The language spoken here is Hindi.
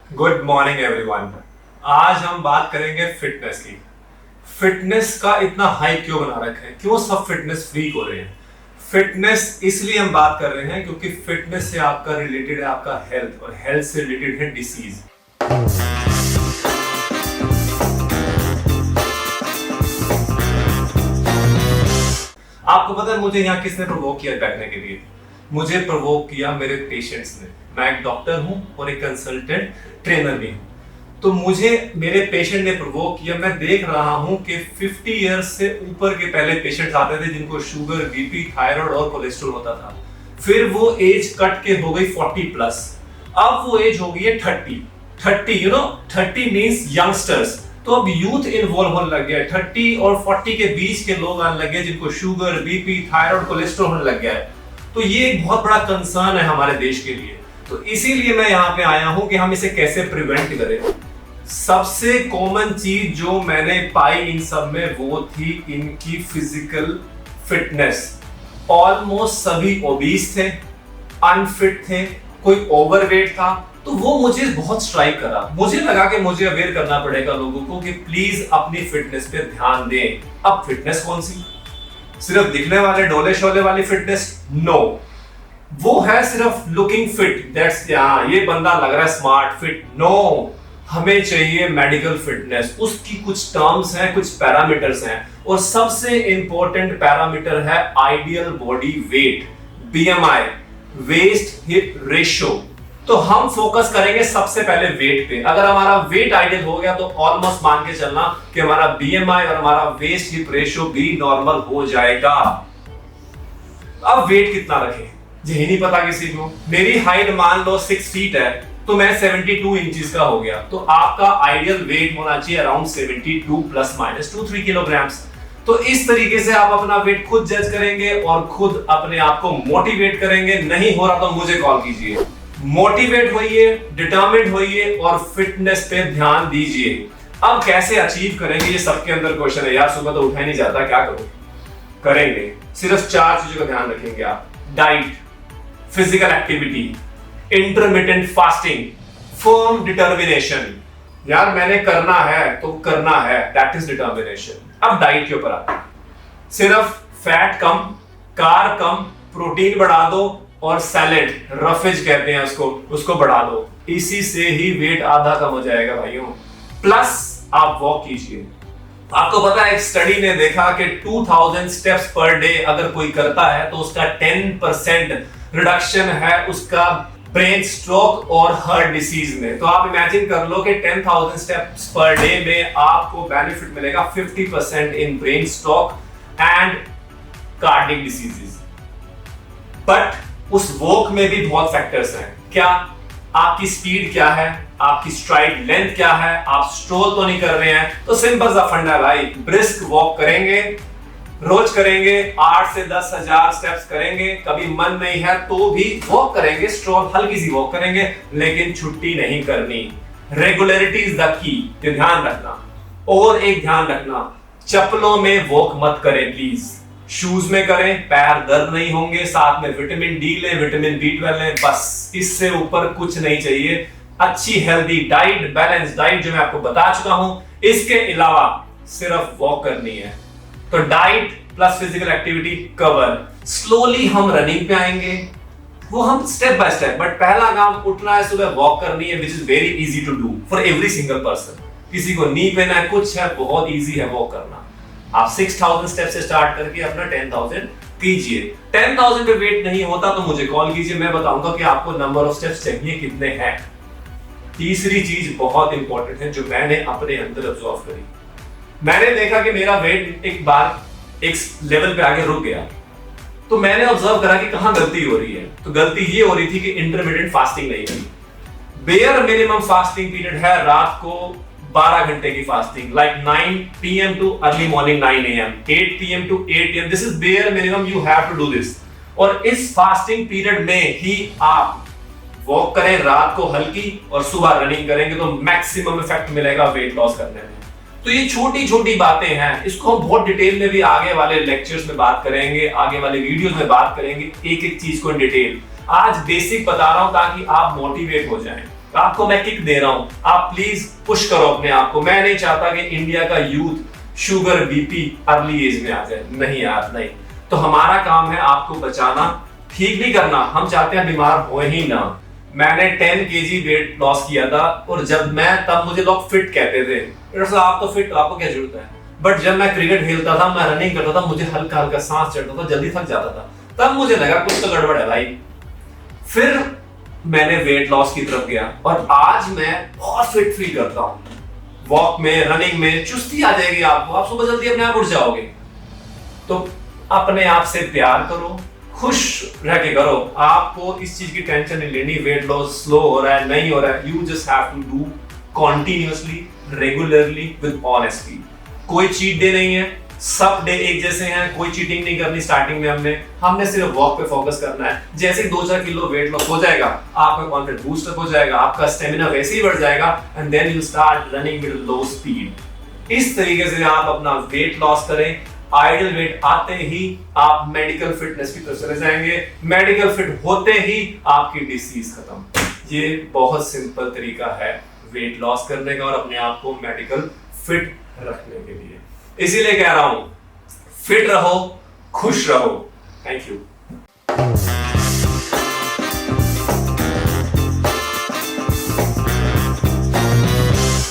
Good morning everyone. आज हम बात करेंगे फिटनेस की। फिटनेस का इतना हाइप क्यों बना रखा है, क्यों सब फिटनेस फ्रीक हो रहे हैं। फिटनेस इसलिए हम बात कर रहे हैं क्योंकि फिटनेस से आपका रिलेटेड है आपका हेल्थ, और हेल्थ से रिलेटेड है डिसीज। आपको पता है मुझे यहाँ किसने प्रोवोक किया बैठने के लिए? मुझे प्रोवोक किया मेरे पेशेंट्स ने। मैं एक डॉक्टर हूँ और एक कंसल्टेंट ट्रेनर भी हूँ। तो मुझे मेरे पेशेंट ने प्रोवोक किया। मैं देख रहा हूँ कि 50 इयर्स से ऊपर के पहले पेशेंट्स आते थे जिनको शुगर, बीपी, थायराइड और कोलेस्ट्रॉल होता था। फिर वो एज कट के हो गई 40 प्लस। अब वो एज हो गई है 30 30 मींस यंगस्टर्स। तो अब यूथ इन्वॉल्व होने लग गया है। 30 और 40 के बीच के लोग आने लगे जिनको शुगर, बीपी, थायराइड, कोलेस्ट्रॉल होने लग गया है। तो ये एक बहुत बड़ा कंसर्न है हमारे देश के लिए। तो इसीलिए मैं यहाँ पे आया हूं कि हम इसे कैसे प्रिवेंट करें। सबसे कॉमन चीज जो मैंने पाई इन सब में वो थी इनकी फिजिकल फिटनेस। ऑलमोस्ट सभी ओबीस थे, अनफिट थे, कोई ओवरवेट था। तो वो मुझे बहुत स्ट्राइक करा। मुझे लगा कि मुझे अवेयर करना पड़ेगा लोगों को कि प्लीज अपनी फिटनेस पे ध्यान दें। अब फिटनेस कौन सी? सिर्फ दिखने वाले डोले शोले वाली फिटनेस? नो, वो है सिर्फ लुकिंग फिट। दैट्स ये बंदा लग रहा है स्मार्ट फिट। नो, हमें चाहिए मेडिकल फिटनेस। उसकी कुछ टर्म्स हैं, कुछ पैरामीटर्स हैं, और सबसे इंपॉर्टेंट पैरामीटर है ideal body weight, BMI, waist hip ratio. तो हम फोकस करेंगे सबसे पहले वेट पे। अगर हमारा वेट आइडियल हो गया तो ऑलमोस्ट मान के चलना कि हमारा बीएमआई और हमारा वेस्ट हिप रेशियो भी नॉर्मल हो जाएगा। अब वेट कितना रखें यही नहीं पता किसी को। मेरी हाइट मान लो 6 फीट है तो मैं 72 इंचेस का हो गया। तो आपका आइडियल वेट होना चाहिए अराउंड 72 प्लस माइनस 2-3 किलोग्राम्स। तो इस तरीके से आप अपना वेट खुद जज करेंगे और खुद अपने आप को मोटिवेट करेंगे। नहीं हो रहा तो मुझे कॉल कीजिए। मोटिवेट होइए, डिटरमिन्ड होइए और फिटनेस पे ध्यान दीजिए। अब कैसे अचीव करेंगे ये सबके अंदर क्वेश्चन है। यार सुबह तो उठा ही नहीं जाता, क्या करूं? करेंगे, सिर्फ 4 चीजों का ध्यान रखेंगे आप। Diet, physical activity, intermittent fasting, firm determination. यार मैंने करना है तो करना है, दैट इज डिटर्मिनेशन। अब डाइट के ऊपर आते हैं। सिर्फ फैट कम, कार्ब कम, प्रोटीन बढ़ा दो और सैलेड, रफेज कहते हैं उसको बढ़ा दो। इसी से ही वेट आधा कम हो जाएगा भाइयों। प्लस आप वॉक कीजिए। आपको पता है एक स्टडी ने देखा कि 2000 स्टेप्स पर डे अगर कोई करता है तो उसका 10% रिडक्शन है उसका ब्रेन स्ट्रोक और हार्ट डिसीज में। तो आप इमेजिन कर लो कि 10,000 स्टेप्स पर डे में आपको बेनिफिट मिलेगा 50% in brain stroke and cardiac diseases. But उस वॉक में भी बहुत फैक्टर्स हैं। क्या आपकी स्पीड क्या है, आपकी स्ट्राइड लेंथ क्या है, आप स्ट्रोल तो नहीं कर रहे हैं? तो सिंपल सा फंडा है भाई, ब्रिस्क वॉक करेंगे, रोज करेंगे, 8 से 10,000 स्टेप्स करेंगे। कभी मन नहीं है तो भी वॉक करेंगे, स्ट्रोल हल्की सी वॉक करेंगे, लेकिन छुट्टी नहीं करनी। रेगुलरिटी इज द की, ध्यान रखना। और एक ध्यान रखना, चप्पलों में वॉक मत करें प्लीज, शूज में करें, पैर दर्द नहीं होंगे। साथ में विटामिन डी लें, विटामिन B12 लें, बस इससे ऊपर कुछ नहीं चाहिए। अच्छी हेल्दी डाइट, बैलेंस डाइट जो मैं आपको बता चुका हूं, इसके अलावा सिर्फ वॉक करनी है। तो diet plus physical activity cover. Slowly हम रनिंग पे आएंगे, वो हम स्टेप बाय स्टेप। बट पहला काम उठना है, सुबह वॉक करनी है, which is very easy to do for every single person. किसी को नी पेन है, कुछ है, बहुत इजी है वॉक करना। आप 6000 स्टेप से स्टार्ट करके अपना 10,000 कीजिए। 10,000 पे वेट नहीं होता तो मुझे कॉल कीजिए, मैं बताऊंगा कि आपको नंबर ऑफ स्टेप्स चाहिए कितने हैं। तीसरी चीज बहुत इंपॉर्टेंट है जो मैंने अपने अंदर ऑब्जर्व करी। मैंने देखा कि मेरा वेट एक बार एक लेवल पे आके रुक गया। तो मैंने ऑब्जर्व करा कि कहां गलती हो रही है। तो गलती ये हो रही थी कि इंटरमिटेंट फास्टिंग नहीं थी। बेयर मिनिमम फास्टिंग पीरियड है रात को 12 घंटे की fasting, like 9 PM to early morning 9 AM, 8 PM to 8 AM। This is bare minimum, you have to do this. और इस फास्टिंग पीरियड में ही आप वॉक करें रात को हल्की, और सुबह रनिंग करेंगे तो मैक्सिमम इफेक्ट मिलेगा वेट लॉस करने में। तो ये छोटी छोटी बातें हैं, इसको हम बहुत डिटेल में भी आगे वाले लेक्चर्स में बात करेंगे, आगे वाले वीडियोस में बात करेंगे, एक एक चीज को इन डिटेल। आज बेसिक बता रहा हूं ताकि आप मोटिवेट हो जाएं। आपको मैं किक दे रहा हूं, आप प्लीज पुश करो अपने आप को। मैं नहीं चाहता कि इंडिया का youth sugar BP early age में आ जाए, नहीं यार नहीं। तो हमारा काम है आपको बचाना, ठीक नहीं करना। हम चाहते हैं बीमार हो ही ना। मैंने 10 केजी वेट लॉस किया था, और जब मैं तब मुझे लोग फिट कहते थे, डॉक्टर साहब आप तो फिट, आपको क्या जरूरत है। बट जब मैं क्रिकेट खेलता था, मैं रनिंग करता था, मुझे हल्का हल्का सांस चढ़ता था, जल्दी थक जाता था, तब मुझे लगा कुछ तो गड़बड़ है भाई। फिर मैंने वेट लॉस की तरफ गया, और आज मैं बहुत फिट फील करता हूँ। वॉक में, रनिंग में चुस्ती आ जाएगी आपको, आप सुबह जल्दी अपने आप उठ जाओगे। तो अपने आप से प्यार करो, खुश रह के करो। आपको इस चीज की टेंशन नहीं लेनी वेट लॉस स्लो हो रहा है नहीं हो रहा है। You just have to do continuously, regularly, with honesty. कोई चीट डे नहीं है, सब डे एक जैसे हैं, कोई चीटिंग नहीं करनी। स्टार्टिंग में हमने सिर्फ वॉक पे फोकस करना है। जैसे ही 2-4 किलो वेट लॉस हो जाएगा, आपका कॉन्फिडेंस बूस्ट अप हो जाएगा, आपका स्टेमिना वैसे ही बढ़ जाएगा, and then you start running with low speed. इस तरीके से आप अपना वेट लॉस करें। आइडियल वेट आते ही आप मेडिकल फिटनेस की तरफ चले जाएंगे, मेडिकल फिट होते ही आपकी डिसीज खत्म। ये बहुत सिंपल तरीका है वेट लॉस करने का और अपने आप को मेडिकल फिट रखने के लिए। इसीलिए कह रहा हूं, फिट रहो, खुश रहो। Thank you.